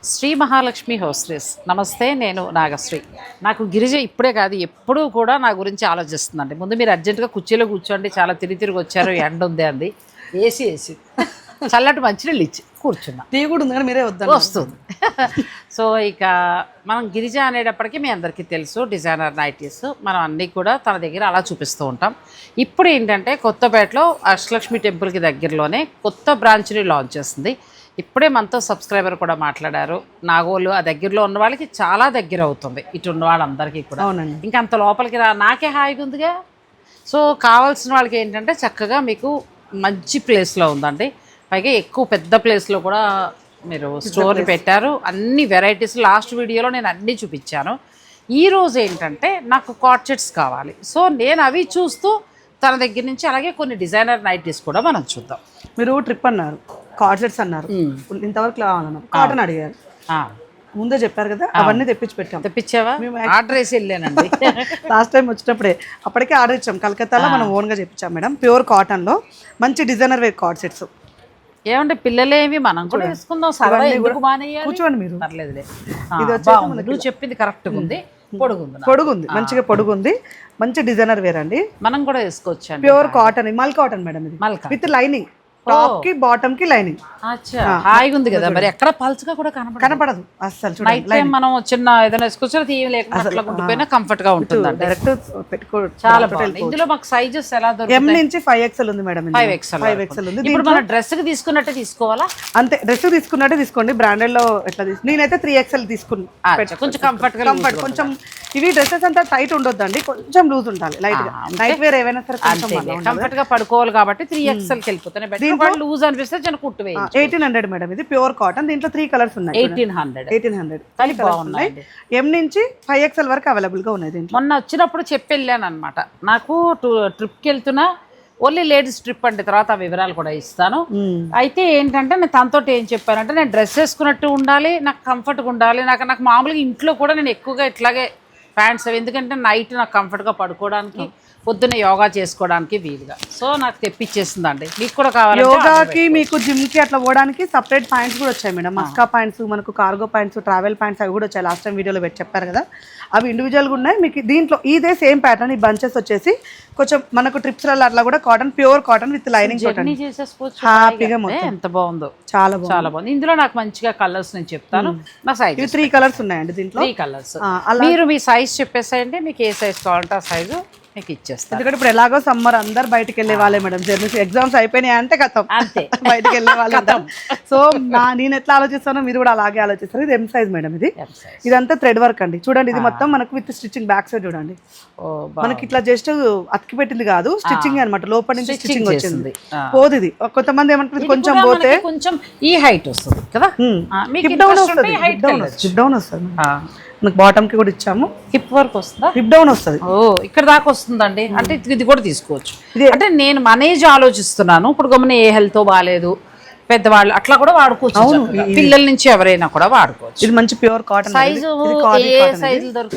Shri Mahalakshmi hostess నమస్తే. నేను నాగశ్రీ. నాకు గిరిజ ఇప్పుడే కాదు ఎప్పుడూ కూడా నా గురించి ఆలోచిస్తుందండి. ముందు మీరు అర్జెంటుగా కుర్చీలో కూర్చోండి, చాలా తిరిగి వచ్చారు, ఎండ ఉంది అంది. ఏసీ చల్లటి మంచినీళ్ళు ఇచ్చి కూర్చున్నా. టీ కూడా ఉంది కానీ మీరే వస్తుంది. సో ఇక మనం గిరిజ అనేటప్పటికీ మీ అందరికీ తెలుసు, డిజైనర్ నైటీస్ మనం అన్నీ కూడా తన దగ్గర అలా చూపిస్తూ ఉంటాం. ఇప్పుడు ఏంటంటే కొత్తపేటలో అష్టలక్ష్మి టెంపుల్కి దగ్గరలోనే కొత్త బ్రాంచ్ని లాంచ్ చేస్తుంది. ఇప్పుడే మనతో సబ్స్క్రైబర్ కూడా మాట్లాడారు. నాగోలు ఆ దగ్గరలో ఉన్న వాళ్ళకి చాలా దగ్గర అవుతుంది, ఇటు ఉన్న వాళ్ళందరికీ కూడా. అవునండి. ఇంకా అంత లోపలికి నాకే హాయిగా ఉందిగా. సో కావాల్సిన వాళ్ళకి ఏంటంటే చక్కగా మీకు మంచి ప్లేస్లో ఉందండి. పైగా ఎక్కువ పెద్ద ప్లేస్లో కూడా మీరు స్టోర్ పెట్టారు. అన్ని వెరైటీస్ లాస్ట్ వీడియోలో నేను అన్నీ చూపించాను. ఈరోజు ఏంటంటే నాకు కార్డ్ సెట్స్ కావాలి. సో నేను అవి చూస్తూ తన దగ్గర నుంచి అలాగే కొన్ని డిజైనర్ నైటీస్ కూడా మనం చూద్దాం. మీరు ట్రిప్ అన్నారు, కార్డ్ సెట్స్ అన్నారు, ఇంతవరకు కావాలన్నారు, కాటన్ అడిగారు, ముందే చెప్పారు కదా, అవన్నీ తెప్పించి పెట్టాం. తెప్పించావా? మేము ఆర్డర్ వేసి వెళ్ళానండి లాస్ట్ టైం వచ్చేటప్పుడే. అప్పటికే ఆర్డర్ ఇచ్చాం, కలకత్తాలో మనం ఓన్గా చెప్పించాం మేడం. ప్యూర్ కాటన్లో మంచి డిజైనర్ వేర్ కార్డ్ సెట్స్. ఏమంటే పిల్లలేమి మనం కూడా వేసుకుందాం, కూర్చోండి మీరు. పర్లేదులే. ఇది వచ్చి నువ్వు చెప్పింది కరెక్ట్గా ఉంది, పొడుగుంది, మంచిగా పొడుగుంది, మంచి డిజైనర్ వేర్ అండి. మనం కూడా వేసుకోవచ్చు. ప్యూర్ కాటన్, మల్ కాటన్ మేడం ఇది, విత్ లైనింగ్, టాప్ కి బాటమ్ కి లైనింగ్. హాయిగా ఉంది కదా. మరి ఎక్కడ పల్చగా కూడా కనపడదు అసలు. నైట్ టైం మనం చిన్న ఏదైనా వేసుకొచ్చినా కంఫర్ట్ గా ఉంటుంది. డైరెక్ట్ పెట్టుకోవచ్చు. చాలా బాగుంది. ఇందులో మాకు సైజెస్ ఎలా దొరుకుతాయి? M నుంచి 5XL ఉంది మేడం. 5XL ఉంది. ఇప్పుడు మనం డ్రెస్ కి తీసుకున్నట్టే తీసుకోవాలా? అంతే, డ్రెస్ తీసుకున్నట్టే తీసుకోండి. బ్రాండెడ్ లో ఎట్లా నేనైతే 3XL తీసుకున్నా. కొంచెం కంఫర్ట్. కొంచెం ఇవి డ్రెస్సెస్ అంతా టైట్ ఉండొద్దండి, కొంచెం లూజ్ ఉండాలి. లైట్ గా నైట్ వేర్ ఏవైనా సరే కంఫర్ట్ గా పడుకోవాలి కాబట్టి 3XL కి వెళ్ళిపోతాయి. లూజ్ అనిపిస్తే చిన్న కుట్టు వేయండి. 1800 మేడం ఇది, ప్యూర్ కాటన్. దీంట్లో 3 కలర్స్ ఉన్నాయి. 1800 M నుంచి 5XL వరకు అవైలబుల్ గా ఉన్నాయి. దీంట్లో మొన్న వచ్చినప్పుడు చెప్పి వెళ్ళాను అనమాట. నాకు ట్రిప్కి వెళ్తున్నా, ఓన్లీ లేడీస్ ట్రిప్ అంటే, తర్వాత ఆ వివరాలు కూడా ఇస్తాను. అయితే ఏంటంటే నేను తనతో ఏం చెప్పానంటే, నేను డ్రెస్ వేసుకున్నట్టు ఉండాలి, నాకు కంఫర్ట్గా ఉండాలి. నాకు మామూలుగా ఇంట్లో కూడా నేను ఎక్కువగా ఇట్లాగే ప్యాంట్స్ అవి, ఎందుకంటే నైట్ నాకు కంఫర్ట్గా పడుకోవడానికి, పొద్దున్న యోగా చేసుకోవడానికి వీలుగా. సో నాకు తెప్పించేసిందండి. మీకు కూడా కావాలి యోగాకి, మీకు జిమ్ కి అట్లా పోవడానికి సపరేట్ పాయింట్స్ కూడా వచ్చాయి మేడం. మస్కా పాయింట్స్, మనకు కార్గో పాయింట్స్, ట్రావెల్ పాయింట్స్ అవి కూడా వచ్చాయి. లాస్ట్ టైం వీడియోలో పెట్టి చెప్పారు కదా, అవి ఇండివిజువల్గా ఉన్నాయి. మీకు దీంట్లో ఇదే సేమ్ ప్యాటర్న్, ఈ బంచెస్ వచ్చేసి కొంచెం మనకు ట్రిప్స్ అట్లా కూడా cotton, pure cotton with lining హ్యాపీగా. ఎంత బాగుందో, చాలా బాగుంది. ఇందులో నాకు మంచిగా కలర్స్ నేను చెప్తాను. నా సైజ్ 3 కలర్స్ ఉన్నాయండి దీంట్లో. 3 కలర్స్. మీరు మీ సైజ్ చెప్పేసాయండి, మీకు ఏ సైజ్ కావాలంటే ఆ సైజు మీకు ఇచ్చేస్తాను. ఎందుకంటే ఇప్పుడు ఎలాగో సమ్మర్, అందరు బయటకు వెళ్ళే వాళ్ళే మేడం. జర్నీస్ ఎగ్జామ్స్ అయిపోయినాయి అంటే కథం, అంతే బయటకు వెళ్ళే వాళ్ళు. సో నేను ఎట్లా ఆలోచిస్తానో మీరు కూడా అలాగే ఆలోచిస్తారు. ఇది M సైజ్ మేడం. ఇదంతా థ్రెడ్ వర్క్ అండి. చూడండి, ఇది మొత్తం మనకు విత్ స్టిచ్చింగ్. బ్యాక్ సైడ్ చూడండి, మనకి ఇట్లా జస్ట్ అతికి పెట్టింది కాదు, స్టిచ్చింగ్ అనమాట. లోపల నుంచి స్టిచ్చింగ్ వచ్చింది. పోదు ఇది. కొంతమంది ఏమంటారు కొంచెం పోతే కొంచెం ఈ హైట్ వస్తుంది కదా, హిప్ డౌన్ వస్తుంది. హిప్ డౌన్ వస్తుంది. మనకు బాటమ్ కి కూడా ఇచ్చాము. హిప్ వర్క్ వస్తుందా? హిప్ డౌన్ వస్తుంది. ఇక్కడ దాకా వస్తుందండి. అంటే ఇది కూడా తీసుకోవచ్చు. అంటే నేను మన ఏజ్ ఆలోచిస్తున్నాను. ఇప్పుడు గమని ఏ హెల్త్ బాగాలేదు, పెద్దవాళ్ళు అట్లా కూడా వాడుకోవచ్చు. పిల్లల నుంచి ఎవరైనా కూడా వాడుకోవచ్చు. ఇది మంచి ప్యూర్ కాటన్. సైజు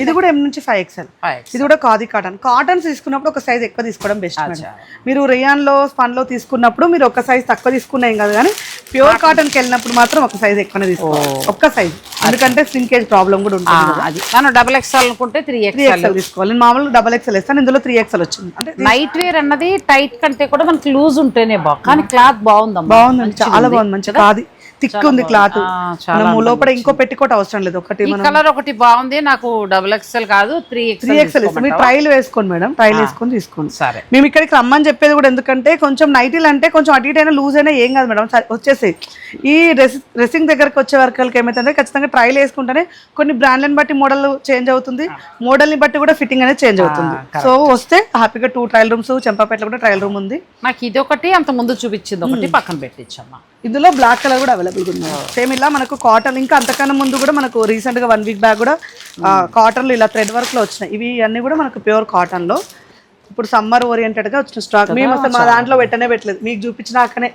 ఇది కూడా M నుంచి 5XL. ఇది కూడా ఖాదీ కాటన్. కాటన్స్ తీసుకున్నప్పుడు ఒక సైజ్ ఎక్కువ తీసుకోవడం బెస్ట్. మీరు రేయాన్ లో, స్పన్ లో తీసుకున్నప్పుడు మీరు ఒక సైజ్ తక్కువ తీసుకున్నాం కదా, కానీ ప్యూర్ కాటన్ కి వెళ్ళినప్పుడు మాత్రం ఒక సైజ్ ఎక్కువనే తీసుకోవాలి, ఒక్క సైజ్. ఎందుకంటే స్లింకేజ్ ప్రాబ్లం కూడా ఉంటుంది. అది మనం XXL అనుకుంటే 3XL తీసుకోవాలి. నేను మామూలుగా XXL ఇస్తాను, ఇందులో 3XL వచ్చింది. అంటే నైట్ వేర్ అన్నది టైట్ కంటే కూడా మనకి లూజ్ ఉంటేనే బాగుంది. కానీ క్లాత్ బాగుంది, చాలా బాగుంది. మంచిగా కాదు, థిక్ ఉంది క్లాత్. మనము లోపల ఇంకో పెట్టుకోవటం అవసరం లేదు. ఒకటి కలర్ ఒకటి బాగుంది. నాకు XXL కాదు 3XL. మీరు ట్రైల్ వేసుకోండి మేడం, ట్రైల్ వేసుకొని తీసుకోండి. సరే, మేము ఇక్కడికి రమ్మని చెప్పేది కూడా ఎందుకంటే కొంచెం నైటీలు అంటే కొంచెం అటు ఇటు అయినా లూజ్ అయినా ఏం కాదు మేడం, వచ్చేసి. ఈ డ్రెస్సింగ్ దగ్గరకు వచ్చే వరకు ఏమైతే ఖచ్చితంగా ట్రైల్ వేసుకుంటేనే కొన్ని బ్రాండ్లను బట్టి మోడల్ చేంజ్ అవుతుంది, మోడల్ని బట్టి కూడా ఫిట్టింగ్ అనేది చేంజ్ అవుతుంది. సో వస్తే హ్యాపీగా 2 ట్రయల్ రూమ్స్, చెంపాపేటలో కూడా ట్రయల్ రూమ్ ఉంది. నాకు ఇది ఒకటి అంత ముందు చూపించింది ఒకటి పక్కన పెట్టించమ్మా. ఇందులో బ్లాక్ కలర్ కూడా అవైలబుల్గా ఉంది. సేమ్ ఇలా మనకు కాటన్, ఇంకా అంతకన్నా ముందు కూడా మనకు రీసెంట్గా 1 వీక్ బ్యాక్ కూడా కాటన్లో ఇలా థ్రెడ్ వర్క్లో వచ్చినాయి. ఇవి అన్నీ కూడా మనకు ప్యూర్ కాటన్లో ఇప్పుడు సమ్మర్ ఓరియంటెడ్గా వచ్చిన స్టాక్. మేము అసలు మా దాంట్లో పెట్టలేదు, మీకు చూపించినాకనే.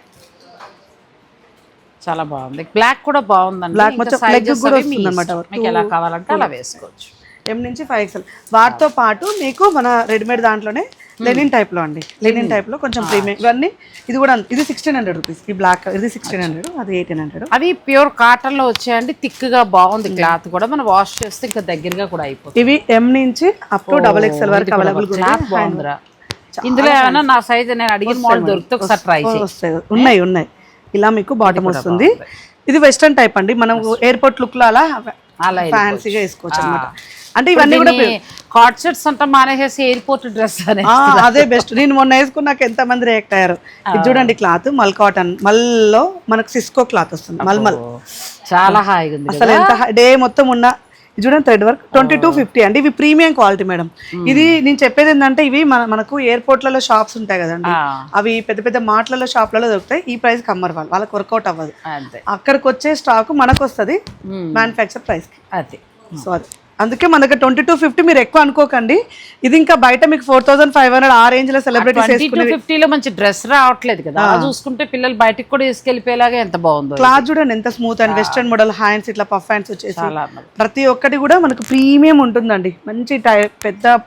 చాలా బాగుంది. బ్లాక్ కూడా బాగుందండి. బ్లాక్ మొత్తం లెగ్ కూడా వస్తుంది అనమాట. మీకు ఎలా కావాలంటే అలా వేసుకోవచ్చు. M నుంచి 5XL. వాటితో పాటు మీకు మన రెడీమేడ్ దాంట్లోనే లెనిన్ టైప్ లో అండి, లెనిన్ టైప్ లో కొంచెం ప్రీమియం ఇవన్నీ. ఇది కూడా ఇది 1600 రూపీస్, ఈ బ్లాక్ ఇది 1600, అది 1800. అవి ప్యూర్ కాటన్ లో వచ్చాయండి, థిక్ గా బాగుంది క్లాత్ కూడా, మనం వాష్ చేస్తే ఇంకా దగ్గరగా కూడా అయిపోతుంది. ఇవి M నుంచి అప్ టు XXL వరకు అవైలబుల్ బాగుందిరా. ఇందులో ఏమైనా నా సైజ్ నేను అడిగిన మోడల్ దొరికితే ఒకసారి ట్రై చేయి. ఉన్నాయి ఇలా మీకు బాటమ్ వస్తుంది. ఇది వెస్టర్న్ టైప్ అండి, మనం ఎయిర్పోర్ట్ లుక్ లో అలా ఫ్యాన్సీగా వేసుకోవచ్చు అనమాట. అంటే ఇవన్నీ కూడా హాట్ షర్ట్స్ అంతా మానేసేసి ఎయిర్పోర్ట్ డ్రెస్ అనే అదే బెస్ట్. నేను మొన్న వేసుకున్నాక ఎంత మంది రియాక్ట్ అయ్యారు. ఇది చూడండి క్లాత్ మల్ కాటన్, మల్లో మనకు సిస్కో క్లాత్ వస్తుంది, మల్మల్. చాలా హాయిగా ఉంది అసలు ఎంత డే మొత్తం ఉన్న. ఇది చూడండి థ్రెడ్ వర్క్ 2250 అండి. ఇవి ప్రీమియం క్వాలిటీ మేడం. ఇది నేను చెప్పేది ఏంటంటే ఇవి మనకు ఎయిర్పోర్ట్లలో షాప్స్ ఉంటాయి కదండి, అవి పెద్ద పెద్ద మార్ట్లలో షాప్లలో దొరుకుతాయి. ఈ ప్రైస్ కమ్మర్ వాళ్ళకి వర్కౌట్ అవ్వదు. అక్కడికి వచ్చే స్టాక్ మనకు వస్తుంది మ్యానుఫ్యాక్చర్ ప్రైస్ కి. అది సో అది అందుకే మన దగ్గర 2250. మీరు ఎక్కువ అనుకోకండి, ఇది ఇంకా బయట మీకు 4500 ఆ రేంజ్ లో సెలబ్రిటీస్ 2250 లో మంచి డ్రెస్ రావట్లేదు కదా, చూసుకుంటే పిల్లలు బయటకు కూడా తీసుకెళ్లిపోయేలాగా ఎంత బాగుందో. క్లాత్ చూడండి ఎంత smooth and western model hands ఇట్లా పఫ్ హ్యాండ్స్ వచ్చేసి ప్రతి ఒక్కటి కూడా మనకు ప్రీమియం ఉంటుందండి. మంచి పెద్ద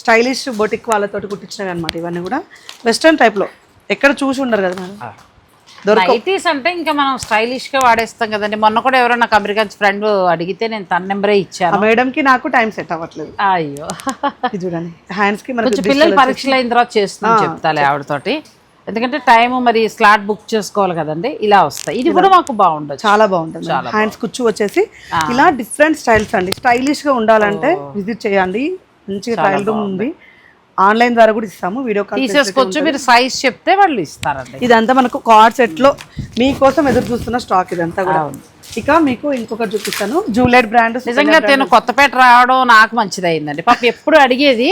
స్టైలిష్ బొటిక్ వాళ్ళతోటి కుట్టించినవి అనమాట. ఇవన్నీ కూడా వెస్టర్న్ టైప్ లో ఎక్కడ చూసి ఉండరు కదా మేడం. నైటీస్ అంటే ఇంకా మనం స్టైలిష్ గా వాడేస్తాం కదండి. మొన్న కూడా ఎవరో నాకు అమెరికన్ ఫ్రెండ్ అడిగితే నేను తన నెంబరే ఇచ్చాను. మేడం కి నాకు టైం సెట్ అవ్వట్లేదు. అయ్యో చూడండి హ్యాండ్స్ కి కొంచెం పిల్లలు పరీక్షలు అయిన తర్వాత చేస్తున్నాను చెప్తాలే ఆవిడతోటి, ఎందుకంటే టైం మరి స్లాట్ బుక్ చేసుకోవాలి కదండి. ఇలా వస్తాయి. ఇది కూడా మాకు బాగుండదు, చాలా బాగుంటుంది. హ్యాండ్స్ కుచ్చు వచ్చేసి ఇలా డిఫరెంట్ స్టైల్స్ అండి. స్టైలిష్ గా ఉండాలంటే విజిట్ చేయండి, మంచి ట్రయల్ రూమ్ ఉంది. ఆన్లైన్ ద్వారా కూడా ఇస్తాము, వీడియో కాల్ తీసేసుకోవచ్చు. మీరు సైజ్ చెప్తే వాళ్ళు ఇస్తారండి. ఇదంతా మనకు కార్డ్ సెట్ లో మీకోసం ఎదురు చూస్తున్న స్టాక్ ఇదంతా కూడా. ఇక మీకు ఇంకొకటి చూపిస్తాను, జూలెట్ బ్రాండ్. నిజంగా నేను కొత్తపేట రావడం నాకు మంచిది అయిందండి. పాప ఎప్పుడు అడిగేది,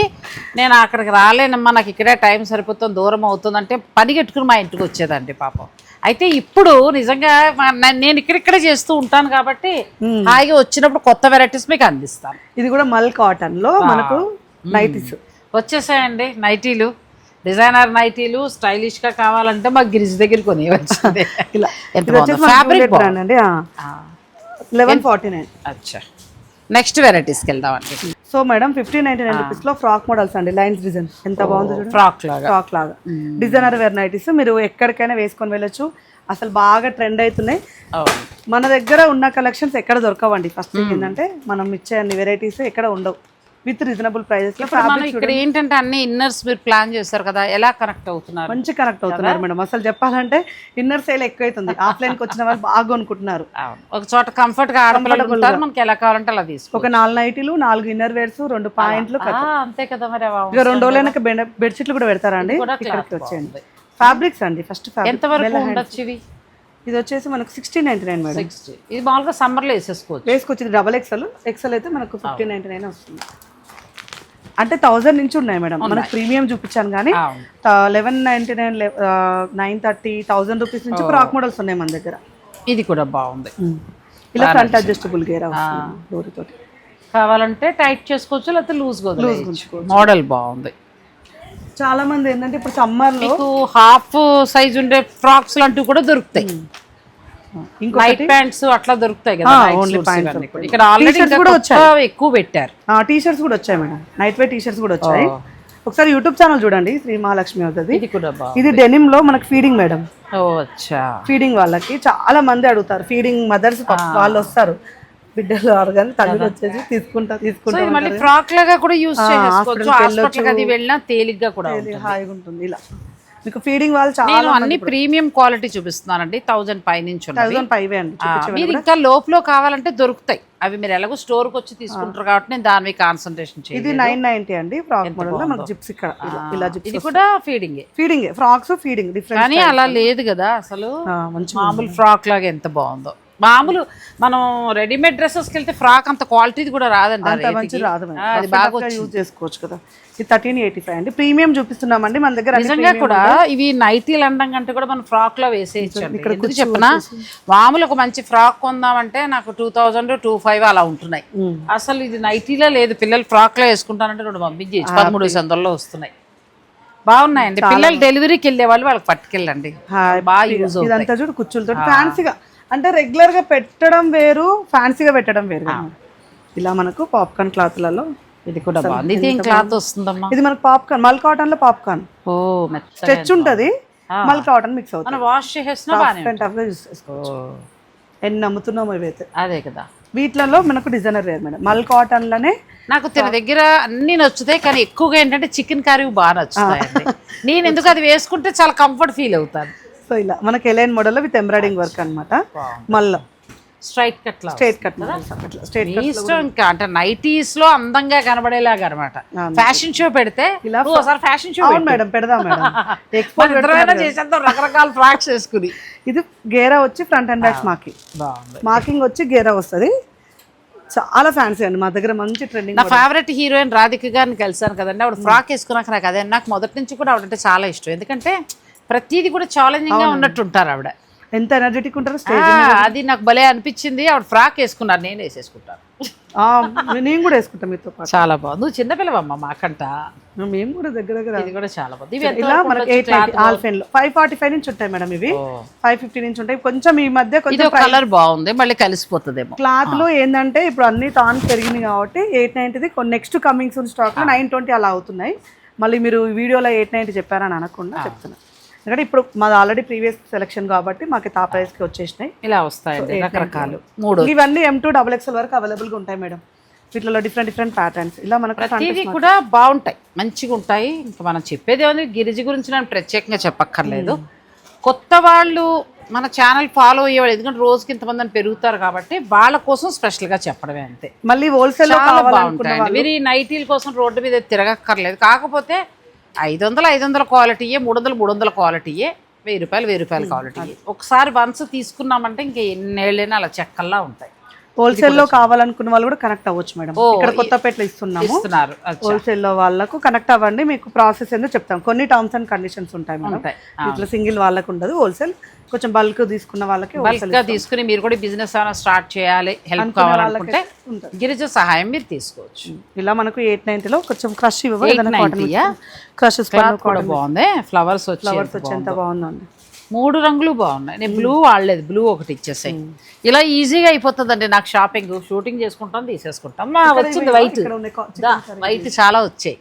నేను అక్కడికి రాలేనమ్మా, నాకు ఇక్కడే టైం సరిపోతుంది, దూరం అవుతుంది అంటే పరిగెట్టుకుని మా ఇంటికి వచ్చేదండి పాపం. అయితే ఇప్పుడు నిజంగా నేను ఇక్కడిక్కడే చేస్తూ ఉంటాను కాబట్టి హాయిగా వచ్చినప్పుడు కొత్త వెరైటీస్ మీకు అందిస్తాను. ఇది కూడా మల్ కాటన్ లో మనకు నైటీస్ వచ్చేసాయండి. నైటీలు, డిజైనర్ నైటీలు స్టైలిష్ గా కావాలంటే మాకు గిరిజి దగ్గర కొనివ్వండి. ఫ్యాబ్రిక్ అండి 1149. అచ్చా, నెక్స్ట్ వెరైటీస్కి వెళ్దామండి. సో మేడం 1599 రూపీస్ లో ఫ్రాక్ మోడల్స్ అండి, లైన్స్ డిజైన్ ఎంత బాగుందో చూడండి. ఫ్రాక్ లాగా డిజైనర్ వేర్ నైటీస్ మీరు ఎక్కడికైనా వేసుకొని వెళ్ళొచ్చు. అసలు బాగా ట్రెండ్ అవుతున్నాయి. మన దగ్గర ఉన్న కలెక్షన్స్ ఎక్కడ దొరకవండి. ఫస్ట్ ఏంటంటే మనం ఇచ్చే అన్ని వెరైటీస్ ఎక్కడ ఉండవు, విత్ రీజనబుల్ ప్రైజెస్. ఇక్కడ ఏంటంటే అన్ని ఇన్నర్స్ మీరు ప్లాన్ చేస్తారు కదా, ఎలా కనెక్ట్ అవుతున్నారు? మంచి కనెక్ట్ అవుతున్నారు మేడం. అసలు చెప్పాలంటే ఇన్నర్ సేల్ ఎక్కువ అవుతుంది. ఆఫ్లైన్ కి వచ్చిన వాళ్ళు బాగా అనుకుంటున్నారు. ఒక చోట కంఫర్ట్ గా ఆడపిల్లలు ఉంటారు, మనకి ఎలా కావాలంటే అలా తీసుకో. ఒక 4 నైటీలు, 4 ఇన్నర్ వేర్స్, 2 పాయింట్లు, అంతే కదా. మరి ఇక 2 రోజులైనా బెడ్షీట్లు కూడా పెడతారా అండి? ఇక్కడికి వచ్చేయండి. ఫ్యాబ్రిక్స్ అండి ఫస్ట్ ఎంత వరకు ఉండొచ్చు ఇవి? ఇది వచ్చేసి మనకు 1699 మేడం. 60. ఇది మామూలుగా సమ్మర్ లో వేసుకోవచ్చు. ఇది డబల్ XL అయితే మనకు 1599 వస్తుంది. అంటే 1000 నుంచి ఉన్నాయి మేడం. మనకు ప్రీమియం చూపించాను కానీ 1199, 930, 1000 రూపీస్ నుంచి ఫ్రాక్ మోడల్స్ ఉన్నాయి మన దగ్గర. ఇది కూడా బాగుంది. ఇలా ఫ్రంట్ అడ్జస్టబుల్ గేర్ డోరీ తోటి కావాలంటే టైట్ చేసుకోవచ్చు, లేకపోతే లూజ్ మోడల్ బాగుంది. చాలా మంది ఏంటంటే ఇప్పుడు సమ్మర్ లో హాఫ్ సైజ్ ఉండే ఫ్రాక్స్ లాంటివి కూడా దొరుకుతాయి. నైట్ ప్యాంట్స్ అట్లా దొరుకుతాయి కదా. ఇక్కడ ఆల్రెడీ కూడా వచ్చాయి, ఎక్కువ పెట్టారు. టీ షర్ట్స్ కూడా వచ్చాయి madam, night wear T shirts కూడా వచ్చాయి. ఒకసారి యూట్యూబ్ ఛానల్ చూడండి, శ్రీ మహాలక్ష్మి అవుతుంది. ఇది డెనిమ్ లో మనకు ఫీడింగ్ మేడం. ఫీడింగ్ వాళ్ళకి చాలా మంది అడుగుతారు. ఫీడింగ్ మదర్స్ వాళ్ళు వస్తారు, బిడ్డలు అడగానే తల్లి వచ్చేసి తీసుకుంటా. మళ్ళీ ఫ్రాక్ లాగా కూడా యూస్ చేసుకోవచ్చు, హాస్పిటల్ అది వెళ్ళినా తేలిగ్గా కూడా హాయిగా ఉంటుంది. ఇలా మీకు ఫీడింగ్ వాళ్ళు చాలా అన్ని ప్రీమియం క్వాలిటీ చూపిస్తున్నానండి. 1000 పై నుంచి 1000 పైవే అండి. మీరు ఇంకా లోపల కావాలంటే దొరుకుతాయి. అవి మీరు ఎలాగో స్టోర్ కి వచ్చి తీసుకుంటారు కాబట్టి నేను దాని మీద కాన్సన్ట్రేషన్ చేయాలి. ఇది 990 అండి ఫ్రాక్ మోడల్ లో మనకు జిప్స్ ఇక్కడ ఇలా జిప్స్. ఇది కూడా ఫీడింగ్ ఫ్రాక్స్ ఫీడింగ్ డిఫరెంట్. కానీ అలా లేదు కదా అసలు. మామూలు ఫ్రాక్ లాగా ఎంత బాగుందో. మామూలు మనం రెడీమేడ్ డ్రెస్సెస్కి వెళ్తే ఫ్రాక్ అంత క్వాలిటీ కూడా రాదండి, అది బాగా యూజ్ చేసుకోవచ్చు కదా. ఇది 1385 అండి. ప్రీమియం చూపిస్తున్నామండి మన దగ్గర. నిజంగా కూడా ఇవి నైటీలు అనడం కంటే కూడా మనం ఫ్రాక్ లో వేసేయచ్చు. ఇక్కడ చెప్పనా, మామూలు ఒక మంచి ఫ్రాక్ కొందామంటే నాకు 2000, 2500 అలా ఉంటున్నాయి. అసలు ఇది నైటీలో లేదు. పిల్లలు ఫ్రాక్ లో వేసుకుంటానంటే 2 పంపించేయచ్చు, 1300లో వస్తున్నాయి. బాగున్నాయండి. పిల్లలు డెలివరీకి వెళ్ళే వాళ్ళు వాళ్ళకి పట్టుకెళ్ళండి, బాగా యూజ్ అవుతుంది. ఇదంతా చూడు కుచ్చులతో ఫ్యాన్సీగా, అంటే రెగ్యులర్ గా పెట్టడం వేరు, ఫ్యాన్సీగా పెట్టడం వేరు. ఇలా మనకు పాప్కార్న్ క్లాత్లలో ఇది కూడా బాగుంది. ఇది ఏం క్లాత్ వస్తుందమ్మా? ఇది మనకు పాప్కార్న్, మల్ కాటన్ లో పాప్కార్న్. ఓ మెత్తగా స్ట్రెచ్ ఉంటది, మల్ కాటన్ మిక్స్ అవుతుంది. మనం వాష్ చేసేసినా బాగానే ఉంటుంది. టఫ్ గా యూస్ చేసుకోవచ్చు. ఎన్ని నమ్ముతున్నాము ఇవైతే. అదే కదా. వీటిలలో మనకు డిజైనర్ వేర్ మేడం, మల్ కాటన్ లోనే. నాకు తన దగ్గర అన్ని నచ్చుతాయి, కానీ ఎక్కువగా ఏంటంటే చికెన్ కర్రీ బాగా నచ్చుతాయండి. నేను ఎందుకు అది వేసుకుంటే చాలా కంఫర్ట్ ఫీల్ అవుతాను. సో ఇలా మనకి ఎలైన్ మోడల్ లో విత్ ఎంబ్రాయిడింగ్ వర్క్ అనమాట. మళ్ళీ straight cut straight cut straight cut ఇష్టం. ఇంకా అంటే నైటీస్ లో అందంగా కనబడేలాగా అనమాట. ఫ్యాషన్ షో పెడితే ఇలా ఫ్యాషన్ షో మేడం పెడదాం మేడం. ఎక్స్పోర్ట్ చేసేద్దాం రకరకాల ఫ్రాక్స్ వేసుకుని. ఇది గేరా వచ్చి ఫ్రంట్ అండ్ బ్యాక్ మార్కింగ్ వచ్చి గేరా వస్తుంది. చాలా ఫ్యాన్సీ అండి, మా దగ్గర మంచి ట్రెండింగ్. నా ఫేవరెట్ హీరోయిన్ రాధిక గారిని కలిసాను కదండి, ఆవిడ ఫ్రాక్ వేసుకున్నాక నాకు అదే, నాకు మొదటి నుంచి కూడా ఆవిడంటే చాలా ఇష్టం. ఎందుకంటే ప్రతిదీ కూడా ఛాలెంజింగ్ గా ఉన్నట్టు ఉంటారు ఆవిడ. ఎంత ఎనర్జెటిక్ ఉంటారు స్టేజ్. అది నాకు భలే అనిపించింది. ఆవిడ ఫ్రాక్ వేసుకున్నారు, నేను వేసేసుకుంటాను. నేను కూడా వేసుకుంటాం మీతో పాటు. చాలా బాగుంది. నువ్వు చిన్నపిల్లవమ్మా మాకంట. మేము కూడా దగ్గర దగ్గర. ఇది కూడా చాలా బాగుంది. ఇలా మనకి 545 నుంచి ఉంటాయి మేడం, ఇవి 550 నుంచి ఉంటాయి. కొంచెం ఈ మధ్య కొంచెం కలర్ బాగుంది, మళ్ళీ కలిసిపోతుందేమో. క్లాత్ లో ఏంటంటే ఇప్పుడు అన్ని తాను పెరిగినాయి కాబట్టి 890 నెక్స్ట్ కమింగ్ సూన్ స్టాక్ లో 920 అలా అవుతున్నాయి. మళ్ళీ మీరు వీడియోలో 890 చెప్పారని అనకుండా చెప్తున్నా, ఎందుకంటే ఇప్పుడు మాది ఆల్రెడీ ప్రీవియస్ సెలెక్షన్ కాబట్టి మాకు ఆ ప్రైస్ కి వచ్చేసినాయి. ఇలా వస్తాయి రకరకాలు. మూడు ఇవన్నీ M2 XXL వరకు అవైలబుల్ గా ఉంటాయి మేడం. వీటిలో డిఫరెంట్ ప్యాటర్న్స్. ఇలా మనకు ప్రతిదీ కూడా బాగుంటాయి, మంచిగా ఉంటాయి. ఇంకా మనం చెప్పేది ఏముంది, గిరిజి గురించి నేను ప్రత్యేకంగా చెప్పక్కర్లేదు. కొత్త వాళ్ళు మన ఛానల్ ఫాలో అయ్యేవాళ్ళు, ఎందుకంటే రోజుకి ఇంతమంది అని పెరుగుతారు కాబట్టి వాళ్ళ కోసం స్పెషల్ గా చెప్పడమే అంతే. మళ్ళీ హోల్సేల్ బాగుంటాయండి. మీరు ఈ నైటీల కోసం రోడ్డు మీద తిరగక్కర్లేదు. కాకపోతే 500 క్వాలిటీయే, 300 క్వాలిటీయే, 1000 క్వాలిటీయే. ఒకసారి వన్స్ తీసుకున్నామంటే ఇంకా ఎన్నేళ్ళైనా అలా చెక్కల్లా ఉంటాయి. హోల్సేల్ లో కావాలనుకున్న వాళ్ళు కూడా కనెక్ట్ అవ్వచ్చు మేడం. ఇక్కడ కొత్తపేటలో ఇస్తున్నారు. హోల్సేల్ లో వాళ్ళకు కనెక్ట్ అవ్వండి, మీకు ప్రాసెస్ ఏందో చెప్తాం. కొన్ని టర్మ్స్ అండ్ కండిషన్స్ ఉంటాయి మేడం. ఇట్లా సింగిల్ వాళ్ళకు ఉండదు. హోల్సేల్ కొంచెం బల్క్ తీసుకున్న వాళ్ళకి బల్క్ గా తీసుకుని మీరు కూడా బిజినెస్ ఏమైనా స్టార్ట్ చేయాలి, హెల్ప్ కావాలనుకుంటే గిరిజ సహాయం మీరు తీసుకోవచ్చు. ఇలా మనకు 890 లో కొంచెం క్రష్ క్రష్ కూడా బాగుంది. ఫ్లవర్స్ వచ్చి ఎంత బాగుందండి. 3 రంగులు బాగున్నాయి. నేను బ్లూ వాడలేదు, బ్లూ ఒకటి ఇచ్చేసాయి. ఇలా ఈజీగా అయిపోతుందండి నాకు షాపింగ్. షూటింగ్ చేసుకుంటాం, తీసేసుకుంటాం. వచ్చింది వైట్ చాలా వచ్చాయి.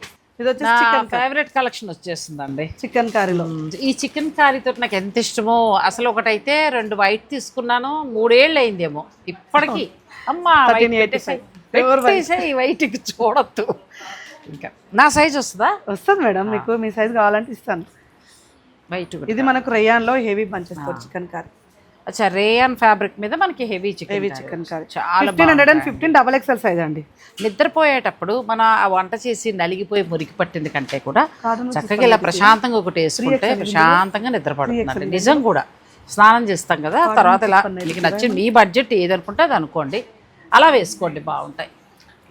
ఫేవరెట్ కలెక్షన్ వచ్చేస్తుందండి చికెన్ కర్రీలో. ఈ చికెన్ కర్రీ తోటి నాకు ఎంత ఇష్టమో అసలు. ఒకటైతే 2 వైట్ తీసుకున్నాను, 3 ఏళ్ళు అయిందేమో ఇప్పటికి. అమ్మా వైట్కి చూడొద్దు. ఇంకా నా సైజ్ వస్తుంది మేడం, మీకు మీ సైజ్ కావాలంటే ఇస్తాను. వైట్ ఇది మనకు రేయాన్ లో హెవీ బంచెస్ చికెన్ కర్రీ. అచ్చా, రేయాన్ ఫ్యాబ్రిక్ మీద మనకి హెవీ చికెన్ కర్రీ చాలా 1515 XXL సైజ్ అండి. నిద్రపోయేటప్పుడు మన ఆ వంట చేసి నలిగిపోయి మురికి పట్టింది కంటే కూడా చక్కగా ఇలా ప్రశాంతంగా ఒకటి వేసుకుంటే ప్రశాంతంగా నిద్రపడుతుందండి. నిజం కూడా. స్నానం చేస్తాం కదా, తర్వాత ఇలా మీకు నచ్చింది, మీ బడ్జెట్ ఏదనుకుంటే అది అనుకోండి, అలా వేసుకోండి, బాగుంటాయి.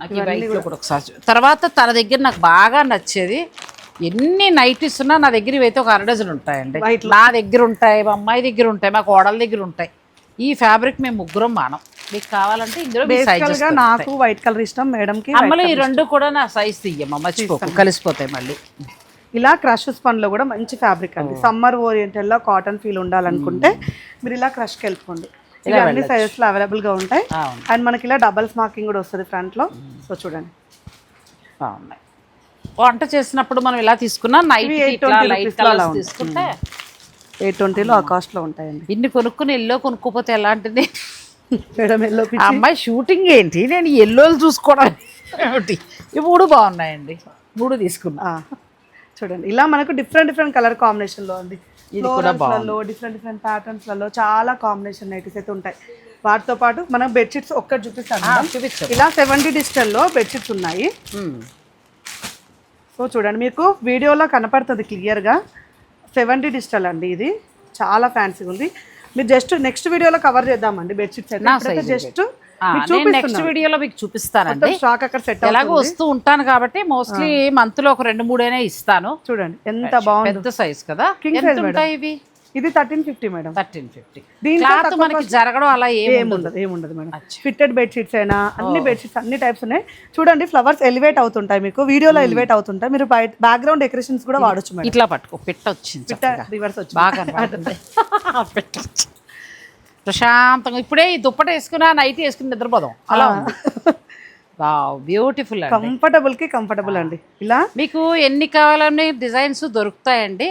నాకు ఈ వైట్లో కూడా ఒకసారి. తర్వాత తన దగ్గర నాకు బాగా నచ్చేది, ఎన్ని నైటీస్ ఉన్నా నా దగ్గర ఇవైతే ఒక 1 డజన్ ఉంటాయండి. నా దగ్గర ఉంటాయి, మా అమ్మాయి దగ్గర ఉంటాయి, మా కోడల దగ్గర ఉంటాయి. ఈ ఫ్యాబ్రిక్ మేము ముగ్గురం మానం. మీకు కావాలంటే ఇందులో నాకు వైట్ కలర్ ఇష్టం, మేడం కి అమ్మలో ఈ 2 కూడా నా సైజ్ తీయమ్మా, మర్చిపోకు, కలిసిపోతాయి మళ్ళీ. ఇలా క్రష్ స్పన్ లో కూడా మంచి ఫ్యాబ్రిక్ అండి. సమ్మర్ ఓరియంటెడ్ లో కాటన్ ఫీల్ ఉండాలనుకుంటే మీరు ఇలా క్రష్కి వెళ్ళిపోండి. ఇలా అన్ని సైజెస్ లో అవైలబుల్ గా ఉంటాయి. అండ్ మనకి ఇలా డబల్స్ మార్కింగ్ కూడా వస్తుంది ఫ్రంట్ లో. సో చూడండి బాగున్నాయి. వంట చేసినప్పుడు మనం ఇలా తీసుకున్నా, నైట్ లైట్ కలర్స్ తీసుకుంటే 820 లో ఆ కాస్ట్ లో ఉంటాయండి. ఇన్ని కొనుక్కుని ఎల్లో కొనుక్కోపోతే ఎలాంటిది మేడం? ఎల్లో అమ్మాయి షూటింగ్ ఏంటి, నేను ఎల్లోలు చూసుకోవడానికి ఏమిటి? ఈ 3 బాగున్నాయండి, 3 తీసుకున్నా. చూడండి ఇలా మనకు డిఫరెంట్ కలర్ కాంబినేషన్ లో అండి. ఇది కూడా బాగుంది. డిఫరెంట్ ప్యాటర్న్స్ లలో చాలా కాంబినేషన్ నైటీస్ అయితే ఉంటాయి. వాటితో పాటు మనం బెడ్షీట్స్ ఒక్కటి చూపిస్తాను. ఇలా 70 డిజిటల్ లో బెడ్షీట్స్ ఉన్నాయి. సో చూడండి, మీకు వీడియోలో కనపడుతుంది క్లియర్గా. 70 డిజిటల్ అండి, ఇది చాలా ఫ్యాన్సీగా ఉంది. మీరు జస్ట్ నెక్స్ట్ వీడియోలో కవర్ చేద్దామండి బెడ్షీట్స్. జస్ట్ నెక్స్ట్ వీడియోలో మీకు చూపిస్తానండి. స్టాక్ అక్కడ సెట్ ఎలాగో వస్తూ ఉంటాను కాబట్టి మోస్ట్లీ మంత్ లో ఒక 2-3 అయినా ఇస్తాను. చూడండి ఎంత బాగుంది, పెద్ద సైజ్ కదా. కింగ్ సైజ్ ఉంటాయి ఇవి. ఇది 1350 మేడం. 1350. క్లాత్ మనకి జరగడం అలా ఏముండదు మేడం. ఫిట్టెడ్ బెడ్షీట్స్ అయినా అన్ని బెడ్షీట్స్ అన్ని టైప్స్ ఉన్నాయి. చూడండి ఫ్లవర్స్ ఎలివేట్ అవుతుంటాయి, మీకు వీడియోలో ఎలివేట్ అవుతుంటాయి. మీరు బ్యాక్గ్రౌండ్ డెకరేషన్స్ కూడా వాడొచ్చు మేడం. ఇట్లా పట్టుకో, పిట్ట వచ్చింది, రివర్స్ వచ్చి బాగా ప్రశాంతంగా. ఇప్పుడే ఈ దుప్పట వేసుకున్నా, నైట్ వేసుకుని నిద్రపోదాం అలా. బ్యూటిఫుల్ అండి. కంఫర్టబుల్ అండి. ఇలా మీకు ఎన్ని కావాలని డిజైన్స్ దొరుకుతాయండి.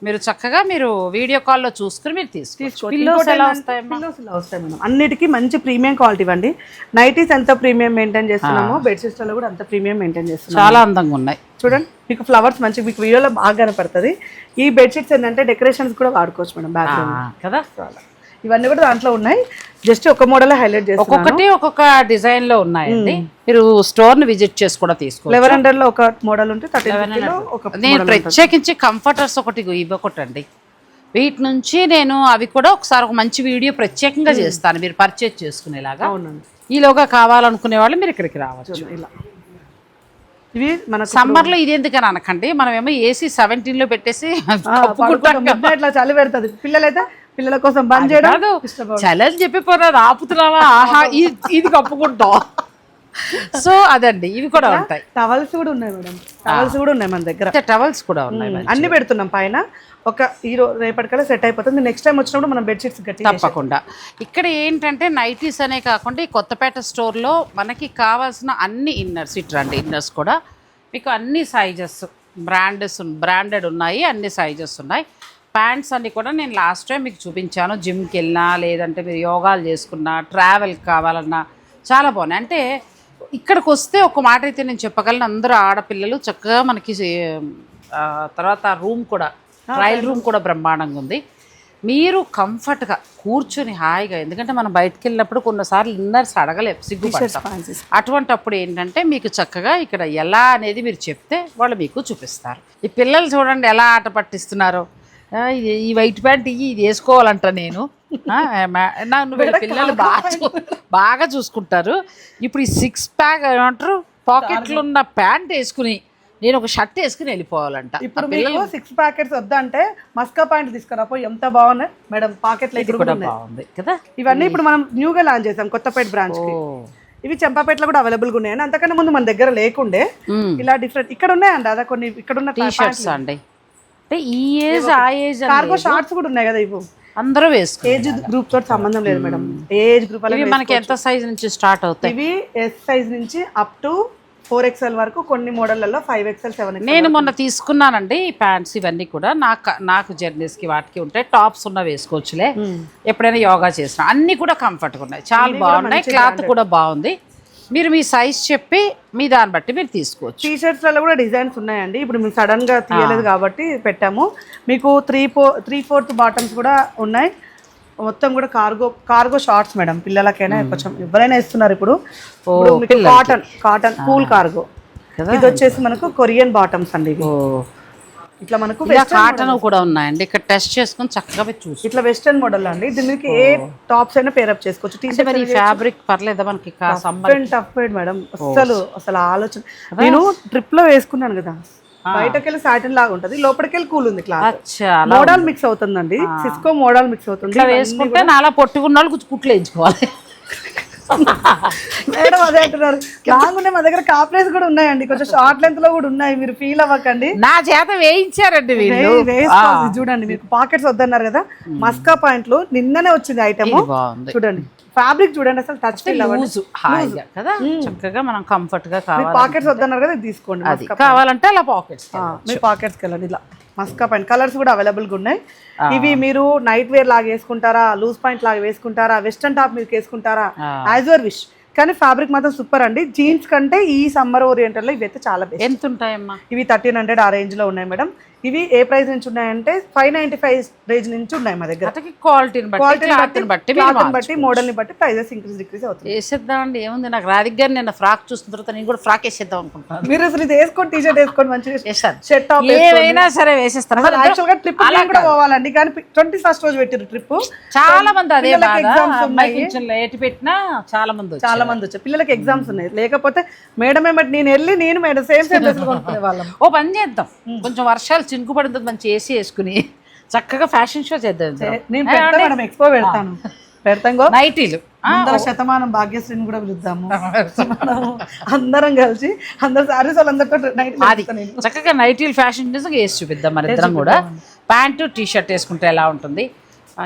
మీరు చక్కగా మీరు వీడియో కాల్లో చూసుకుని మీరు తీసుకోవచ్చు. పిల్లోస్ ఎలా వస్తాయి మేడం. అన్నిటికీ మంచి ప్రీమియం క్వాలిటీ అండి. నైటీస్ ఎంత ప్రీమియం మెయింటైన్ చేస్తున్నామో బెడ్షీట్స్ లో కూడా అంత ప్రీమియం మెయింటైన్ చేస్తున్నాం. చాలా అందంగా ఉన్నాయి చూడండి. మీకు ఫ్లవర్స్ మంచి మీకు వీడియోలో బాగా కనపడుతుంది. ఈ బెడ్షీట్స్ ఏంటంటే డెకరేషన్స్ కూడా వాడుకోవచ్చు మేడం. బ్యాక్గ్రౌండ్ కదా ఇవన్నీ కూడా దాంట్లో ఉన్నాయి. జస్ట్ ఒక మోడల్ హైలైట్ చేస్తాను. ఒక్కొక్కటి ఒక్కొక్క డిజైన్ లో ఉన్నాయండి. మీరు స్టోర్ ని విజిట్ చేసి కూడా తీసుకోవచ్చు. 1100 లో ఒక మోడల్ ఉంటే 1350 లో ఒక నేను ప్రత్యేకించి కంఫర్టర్స్ ఒకటి ఇవ్వకొట్టండి. వీటి నుంచి నేను అవి కూడా ఒకసారి ఒక మంచి వీడియో ప్రత్యేకంగా చేస్తాను మీరు పర్చేజ్ చేసుకునేలాగా. ఈలోగా కావాలనుకునే వాళ్ళు మీరు ఇక్కడికి రావచ్చు. ఇలా ఇవి మన సమ్మర్ లో ఇది ఎందుకని అనకండి, మనమేమో ఏసీ 17 లో పెట్టేసి ఇట్లా చలి పెడుతుంది. పిల్లలైతే పిల్లల కోసం బంద్ చేయడం చలని చెప్పిపోరాదు ఆపుతున్నావా, ఆహా ఇది కప్పుకుంటాం. సో అదండి ఇవి కూడా ఉంటాయి. టవల్స్ కూడా ఉన్నాయి మేడం. టవల్స్ కూడా ఉన్నాయి మన దగ్గర. టవల్స్ కూడా ఉన్నాయి. అన్ని పెడుతున్నాం పైన. ఒక రేపటికల్లా సెట్ అయిపోతుంది. నెక్స్ట్ టైం వచ్చినప్పుడు మనం బెడ్షీట్స్ గట్టి తప్పకుండా. ఇక్కడ ఏంటంటే నైటీస్ అనే కాకుండా ఈ కొత్తపేట స్టోర్లో మనకి కావాల్సిన అన్ని ఇన్నర్స్ ఇట్రండి. ఇన్నర్స్ కూడా మీకు అన్ని సైజెస్ బ్రాండెడ్ ఉన్నాయి. అన్ని సైజెస్ ఉన్నాయి. ప్యాంట్స్ అన్ని కూడా నేను లాస్ట్ టైం మీకు చూపించాను. జిమ్కి వెళ్ళినా లేదంటే మీరు యోగాలు చేసుకున్నా ట్రావెల్కి కావాలన్నా చాలా బాగున్నాయి. అంటే ఇక్కడికి వస్తే ఒక మాట అయితే నేను చెప్పగలను, అందరూ ఆడపిల్లలు చక్కగా మనకి తర్వాత రూమ్ కూడా ట్రయల్ రూమ్ కూడా బ్రహ్మాండంగా ఉంది. మీరు కంఫర్ట్గా కూర్చొని హాయిగా, ఎందుకంటే మనం బయటకు వెళ్ళినప్పుడు కొన్నిసార్లు ఇన్నర్స్ అడగలేము, సిగ్గుపడతాం. అటువంటి అప్పుడు ఏంటంటే మీకు చక్కగా ఇక్కడ ఎలా అనేది మీరు చెప్తే వాళ్ళు మీకు చూపిస్తారు. ఈ పిల్లలు చూడండి ఎలా ఆట పట్టిస్తున్నారో. ఈ వైట్ ప్యాంట్ ఇది వేసుకోవాలంట నేను. నన్ను పిల్లలు బాగా చూసుకుంటారు. ఇప్పుడు ఈ 6 ప్యాక్ ఏమంటారు పాకెట్లు ఉన్న ప్యాంట్ వేసుకుని నేను ఒక షర్ట్ వేసుకుని వెళ్ళిపోవాలంట. ఇప్పుడు మీకు 6 ప్యాకెట్స్ వద్దంటే మస్కా ప్యాంట్ తీసుకురాపో. ఎంత బాగున్నాయి మేడం. పాకెట్లు కూడా బాగుంది కదా. ఇవన్నీ ఇప్పుడు మనం న్యూగా లాంచ్ చేసాం కొత్తపేట బ్రాంచ్ కి. ఇవి చంపాపేటలో కూడా అవైలబుల్ గా ఉన్నాయి. అంతకన్నా ముందు మన దగ్గర లేకుండే. ఇలా డిఫరెంట్ ఇక్కడ ఉన్నాయండి. అదే కొన్ని ఇక్కడ ఉన్న టీ-షర్ట్స్ అండి. అంటే ఈ ఏజ్ ఆ ఏజ్ కార్గో షార్ట్స్ కూడా ఉన్నాయి కదా. ఇవి అందరూ వేసుకో. ఏజ్ గ్రూప్ తోటి సంబంధం లేదు మేడం. ఏజ్ గ్రూప్ మనకి ఎంత సైజ్ నుంచి స్టార్ట్ అవుతాయి? ఇవి ఎస్ సైజ్ నుంచి అప్ టు 4XL వరకు, కొన్ని మోడళ్లలో 5XL 7XL. నేను మొన్న తీసుకున్నానండి ఈ ప్యాంట్స్. ఇవన్నీ కూడా నాకు జర్నీస్కి వాటికి ఉంటాయి. టాప్స్ ఉన్న వేసుకోవచ్చులే, ఎప్పుడైనా యోగా చేసిన. అన్నీ కూడా కంఫర్ట్గా ఉన్నాయి, చాలా బాగున్నాయి. క్లాత్ కూడా బాగుంది. మీరు మీ సైజ్ చెప్పి మీ దాన్ని బట్టి మీరు తీసుకోవచ్చు. టీషర్ట్స్లలో కూడా డిజైన్స్ ఉన్నాయండి. ఇప్పుడు మేము సడన్గా తీయలేదు కాబట్టి పెట్టాము. మీకు 3/4 బాటమ్స్ కూడా ఉన్నాయి. మొత్తం కూడా కార్గో షార్ట్స్ మేడం. పిల్లలకైనా కొంచెం ఎవరైనా ఇస్తున్నారు ఇప్పుడు. Cotton cool cargo. ఇది వచ్చేసి మనకు కొరియన్ బాటమ్స్ అండి. ఇట్లా మనకు కాటన్ కూడా ఉన్నాయండి. ఇక్కడ టెస్ట్ చేసుకుని చక్కగా చూసి ఇట్లా వెస్టర్న్ మోడల్ అండి. దీనికి ఏ టాప్స్ అయినా పేరప్ చేసుకోవచ్చు. టీ-షర్ట్ ఫ్యాబ్రిక్ పర్లేదా మనకి? మేడం అసలు ఆలోచన. నేను ట్రిప్ లో వేసుకున్నాను కదా, బయటకెళ్ళి సాటిన్ లాగా ఉంటది, లోపలికెళ్ళి కూల్ ఉంది. క్లాత్ మోడల్ మిక్స్ అవుతుందండి. సిస్కో మోడల్ మిక్స్ అవుతుంది. వేసుకుంటే నాలా పొట్టుకున్న వాళ్ళు కుట్లు వేయించుకోవాలి మేడం. అదే అంటున్నారు. లాంగ్ ఉన్నాయి మా దగ్గర. కాప్రేస్ కూడా ఉన్నాయండి, కొంచెం షార్ట్ లెంత్ లో కూడా ఉన్నాయి. మీరు ఫీల్ అవ్వకండి. నా చేత వేయించారండి వీళ్ళు. చూడండి మీకు పాకెట్స్ వద్దన్నారు కదా. మస్కా పాయింట్లు నిన్ననే వచ్చింది ఐటమ్. చూడండి ఫ్యాబ్రిక్ చూడండి, అసలు టచ్ ఫీల్ హాయిగా కదా. చక్కగా మనం కంఫర్ట్ గా కావాలి. పాకెట్స్ వద్దన్నారు కదా, తీసుకోండి. అది కావాలంటే అలా పాకెట్స్ మీరు పాకెట్స్కి వెళ్ళండి. ఇలా మస్కా పాయింట్ కలర్స్ కూడా అవైలబుల్ గా ఉన్నాయి. ఇవి మీరు నైట్ వేర్ లాగా వేసుకుంటారా, లూజ్ పాయింట్ లాగా వేసుకుంటారా, వెస్టర్న్ టాప్ మీరు వేసుకుంటారా, యాజ్ యువర్ విష్. కానీ ఫ్యాబ్రిక్ మాత్రం సూపర్ అండి. జీన్స్ కంటే ఈ సమ్మర్ ఓరియంటల్ లో ఇవి అయితే చాలా బెస్ట్. ఎంత ఉంటాయమ్మా? ఇవి 1300 ఆ రేంజ్ లో ఉన్నాయి మేడం. ఇవి ఏ ప్రైస్ నుంచి ఉన్నాయంటే 595 రేంజ్ నుంచి ఉన్నాయి మా దగ్గర. క్వాలిటీని బట్టి మోడల్ ని బట్టి ప్రైజెస్ డిక్రీజ్ అవుతుంది. వేసేద్దామండి, ఏముంది. నాకు రాధిక నేను ఫ్రాక్ చూసిన తర్వాత నేను కూడా ఫ్రాక్ వేసేద్దాం అనుకుంటాను. మీరు అసలు ఇది వేసుకోండి, టీ-షర్ట్ వేసుకోండి, మంచిగా షర్ట్ టాప్ ఏవైనా సరే వేసేస్తాను. యాక్చువల్ గా ట్రిప్ కూడా పోవాలండి, కానీ 21st రోజు పెట్టిరు ట్రిప్. చాలా మంది అదే లేట్ పెట్టినా చాలా మంది వచ్చారు. పిల్లలకి ఎగ్జామ్స్ ఉన్నాయి. లేకపోతే మేడం ఏమంటే నేను మేడం సేమ్ డ్రెస్సులు కొనుక్కునే వాళ్ళం. ఓ పని చేద్దాం, కొంచెం వర్షాలు చినుకు పడుతుంది, మంచి ఏసీ వేసుకుని చక్కగా ఫ్యాషన్ షో చేద్దాం. నేను ఎక్స్పో పెడతాం నైటీలు. శతమానం భాగ్యశ్రీని కూడా పిలుద్దాము. అందరం కలిసి అందరు సారీస్ వాళ్ళందరితో చక్కగా నైటీలు ఫ్యాషన్ వేసి చూపిద్దాం. మన ఇద్దరం కూడా ప్యాంటు టీ షర్ట్ వేసుకుంటే ఎలా ఉంటుంది.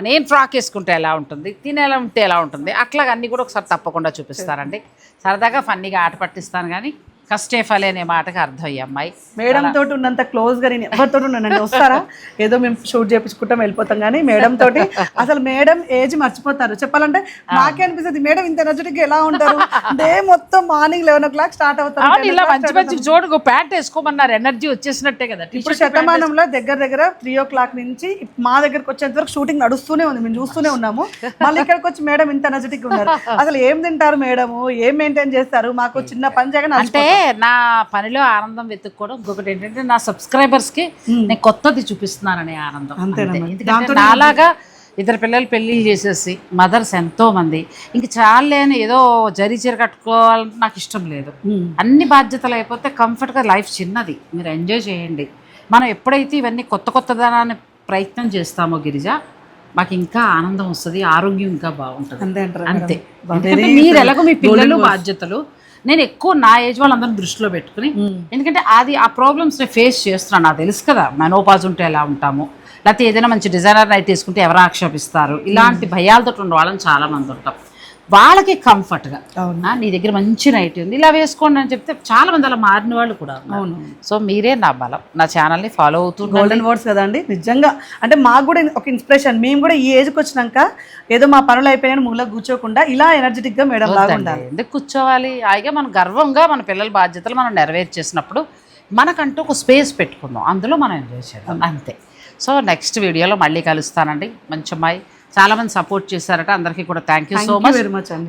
నేను ఫ్రాక్ వేసుకుంటే ఎలా ఉంటుంది, తినేలా ఉంటే ఎలా ఉంటుంది, అట్లాగా అన్నీ కూడా ఒకసారి తప్పకుండా చూపిస్తారండి. సరదాగా ఫన్నీగా ఆట పట్టిస్తాను, కానీ కష్టే ఫలే అనే మాటకి అర్థం ఈ అమ్మాయి. మేడం తోటి ఉన్నంత క్లోజ్గా నేను ఎవరితో ఉన్నానండి. వస్తారా ఏదో మేము షూట్ చేయించుకుంటాం వెళ్ళిపోతాం, కానీ మేడం తోటి అసలు మేడం ఏజ్ మర్చిపోతారు. చెప్పాలంటే నాకే అనిపిస్తుంది మేడం ఇంత ఎనర్జెటిక్గా ఎలా ఉంటారు. డే మొత్తం మార్నింగ్ 11 o'clock స్టార్ట్ అవుతారు. ఇలా మంచి మంచి చూడు ప్యాంట్ వేసుకోమన్నారు, ఎనర్జీ వచ్చేసినట్టే కదా. ఇప్పుడు శతమానంలో దగ్గర 3 o'clock నుంచి మా దగ్గరకు వచ్చేంత వరకు షూటింగ్ నడుస్తూనే ఉంది, మేము చూస్తూనే ఉన్నాము. మళ్ళీ ఇక్కడికి వచ్చి మేడం ఇంత ఎనర్జెటిక్ ఉన్నారు. అసలు ఏం తింటారు మేడం, ఏం మెయింటైన్ చేస్తారు? మాకు చిన్న పని చేయగానే అంటే నా పనిలో ఆనందం వెతుక్కోవడం, ఇంకొకటి ఏంటంటే నా సబ్స్క్రైబర్స్ కి నేను కొత్తది చూపిస్తున్నాననే ఆనందం. ఎందుకంటే నాలాగా ఇద్దరు పిల్లలు పెళ్లి చేసేసి మదర్స్ ఎంతో మంది ఇంక చాలే అని ఏదో జరీ చీర కట్టుకోవాలంటే నాకు ఇష్టం లేదు. అన్ని బాధ్యతలు అయిపోతే కంఫర్ట్గా లైఫ్ చిన్నది, మీరు ఎంజాయ్ చేయండి. మనం ఎప్పుడైతే ఇవన్నీ కొత్తదనాన్ని ప్రయత్నం చేస్తామో గిరిజ, మాకు ఇంకా ఆనందం వస్తుంది, ఆరోగ్యం ఇంకా బాగుంటుంది. అంతే. మీరు ఎలాగో మీ పిల్లలు బాధ్యతలు, నేను ఎక్కువ నా ఏజ్ వాళ్ళందరినీ దృష్టిలో పెట్టుకుని, ఎందుకంటే అది ఆ ప్రాబ్లమ్స్ని ఫేస్ చేస్తున్నాను, నాకు తెలుసు కదా. మెనోపాజ్ ఉంటే ఎలా ఉంటాము, లేకపోతే ఏదైనా మంచి డిజైనర్ నైట్ తీసుకుంటే ఎవరు ఆక్షేపిస్తారు, ఇలాంటి భయాలతో ఉన్న వాళ్ళని చాలా మంది ఉంటాం. వాళ్ళకి కంఫర్ట్గా నీ దగ్గర మంచి నైట్ ఉంది ఇలా వేసుకోండి అని చెప్తే చాలా మంది అలా మారిన వాళ్ళు కూడా. అవును. సో మీరే నా బలం, నా ఛానల్ని ఫాలో అవుతూ. గోల్డెన్ వర్డ్స్ కదా అండి నిజంగా. అంటే మాకు కూడా ఒక ఇన్స్పిరేషన్. మేము కూడా ఈ ఏజ్కి వచ్చినాక ఏదో మా పనులు అయిపోయాయని మూల కూర్చోకుండా ఇలా ఎనర్జెటిక్గా మేడం లాగా ఉండాలి. ఎందుకు కూర్చోవాలి? హాయిగా మనం గర్వంగా మన పిల్లల బాధ్యతలు మనం నెరవేర్చేసినప్పుడు మనకంటూ ఒక స్పేస్ పెట్టుకుందాం, అందులో మనం ఎంజాయ్ చేద్దాం, అంతే. సో నెక్స్ట్ వీడియోలో మళ్ళీ కలుస్తానండి. మంచి అమ్మాయి, చాలామంది సపోర్ట్ చేశారట, అందరికీ కూడా థ్యాంక్ యూ సో మచ్.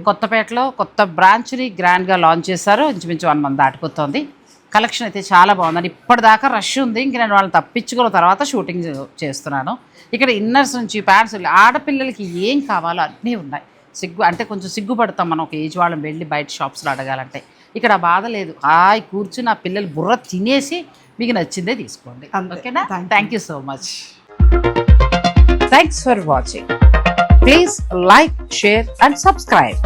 కొత్తపేటలో కొత్త బ్రాంచ్ని గ్రాండ్గా లాంచ్ చేశారు, ఇంచుమించు 1 month దాటిపోతుంది. కలెక్షన్ అయితే చాలా బాగుందండి. ఇప్పటిదాకా రష్ ఉంది, ఇంక నేను వాళ్ళని తప్పించుకున్న తర్వాత షూటింగ్ చేస్తున్నాను. ఇక్కడ ఇన్నర్స్ నుంచి ప్యాంట్స్, ఆడపిల్లలకి ఏం కావాలో అన్నీ ఉన్నాయి. అంటే కొంచెం సిగ్గుపడతాం మనం ఒక ఏజ్ వాళ్ళని వెళ్ళి బయట షాప్స్లో అడగాలంటే. ఇక్కడ బాధ లేదు, హాయ్ కూర్చుని ఆ పిల్లలు బుర్ర తినేసి మీకు నచ్చిందే తీసుకోండి. ఓకేనా? Thank you so much. Thanks for watching. Please like, share and subscribe.